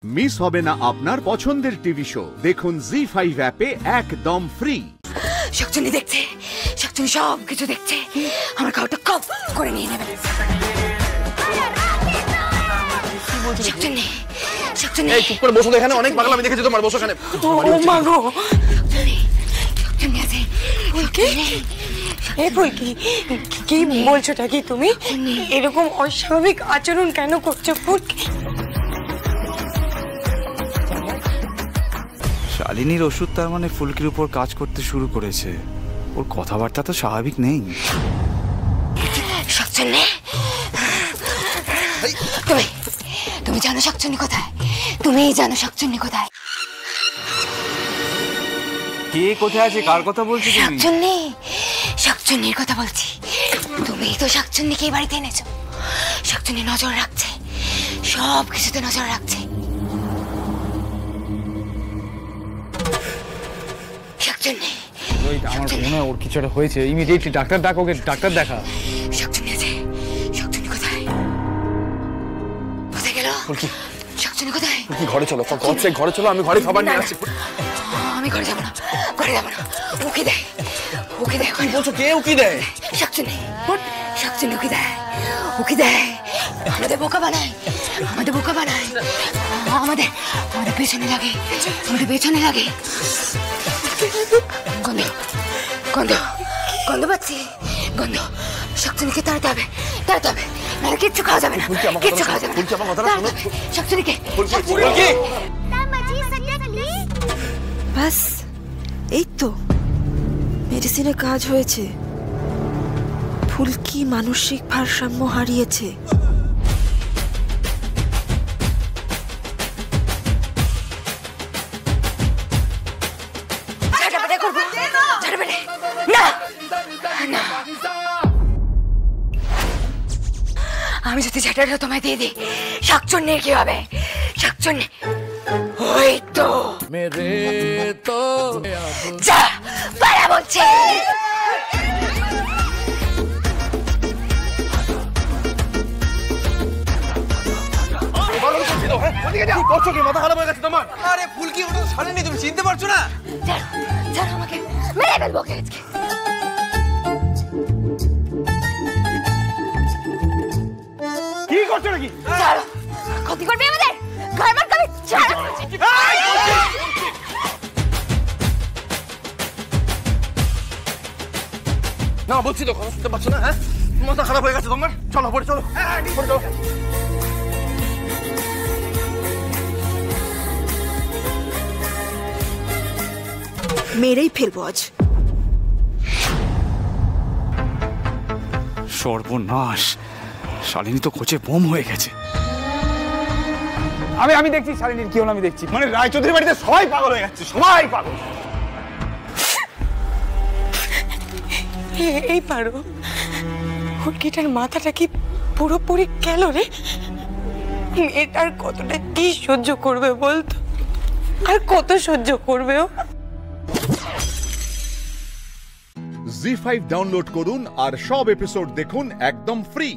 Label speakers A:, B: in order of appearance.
A: Miss হবে না আপনার পছন্দের টিভি শো। দেখুন জি5 অ্যাপে একদম ফ্রি।
B: শাকচুনি দেখছে, শাকচুনি সব কিছু দেখছে। আমার খাওয়াটা কপ করে নিয়ে নেবে। শাকচুনি, শাকচুনি
C: এই চুপ করে বসো এখানে, অনেক পাগল আমি দেখেছি তোমার, বসো এখানে।
B: ও মা গো, শাকচুনি, শাকচুনি আছে।
D: এই ফুলকি, কি বলছোটা কি তুমি? এরকম অস্বাভাবিক আচরণ কেন করছো ফুলকি?
E: শালিনীর ওষুধ তার মানে ফুলকির উপর কাজ করতে শুরু করেছে। ওর কথাবার্তা তো স্বাভাবিক নেই।
B: শাকচুনি, তুমি জানো শাকচুনি কোথায়? তুমিই জানো শাকচুনি কোথায়?
E: কে কোথায় আছে, কার কথা বলছো তুমি?
B: শাকচুনি, শাকচুনির কথা বলছি। তুমিই তো শাকচুনিকে এই বাড়িতে এনেছো। শাকচুনি নজর রাখছে, সব কিছুতে নজর রাখছে। শাকচুনি,
F: আমার মনে হয় ওর কিছু একটা হয়েছে। ইমিডিয়েটলি ডাক্তার ডাক, ওকে ডাক্তার দেখা।
B: শাকচুনি আছে। শাকচুনি কোথায়? কোথায় গেল? শাকচুনি কোথায়?
C: ঘরে চলো, ঘরে চলো, আমি ঘরে খাবার নিয়ে আসছি।
B: আমি ঘরে যাবো না, ঘরে যাবো না। উকি দেয়, উকি দেয়।
C: কি বলছো? কে উকি দেয়?
B: শাকচুনি, শাকচুনি উকি দেয়, উকি দেয়। আমাদের বোকা বানায়, আমাদের বোকা বানায়। আমাদের আমাদের পেছনে লাগে, আমাদের পেছনে লাগে। গন্ধ, গন্ধ, গন্ধ পাচ্ছি, গন্ধ। শাকচুনিকে তাড়াতে হবে, তাড়াতে হবে, নাহলে কিচ্ছু খাওয়া যাবে না, কিচ্ছু খাওয়া যাবে না। শাকচুনিকে,
D: ব্যাস, এই তো মেডিসিনে কাজ হয়েছে। ফুলকি মানসিক ভারসাম্য হারিয়েছে।
B: আমি যদি ঝাঁটাটা তোমায় দিয়ে দিই, শাকচুন্নির কি হবে? শাকচুন্নি ওই তো মেরে তো যা পারা বলছে।
C: মাথা খারাপ হয়ে গেছে তোমার? আরে ফুলকি, ওটা তো শালিনী, তুমি চিনতে পারছো না?
B: জানো আমাকে মেরে ফেলবো আজকে।
C: কি করছো নাকি?
B: ছাড়ো, ক্ষতি করবে আমাদের ঘর মার কবি। ছাড়ো
C: না, বলছি তো কথা শুনতে পাচ্ছ না? হ্যাঁ, মাথা খারাপ হয়ে গেছে তোমার। চলো পরে চলো, পরে চলো।
D: মেরেই ফেলবো আজ।
E: সর্বনাশ, শালিনী তো কোচে বোম হয়ে গেছে।
F: আমি দেখছি শালিনীর কি হলো, আমি দেখছি। মানে রায়চৌধুরী বাড়িতে সবাই পাগল হয়ে যাচ্ছে, সবাই পাগল।
D: এই পারো, ফুলকিটার মাথাটা কি পুরোপুরি গেল রে? এটার কতটা কি সহ্য করবে বলতো? আর কত সহ্য করবে ও?
A: জি5 ডাউনলোড করুন আর সব এপিসোড দেখুন একদম ফ্রি।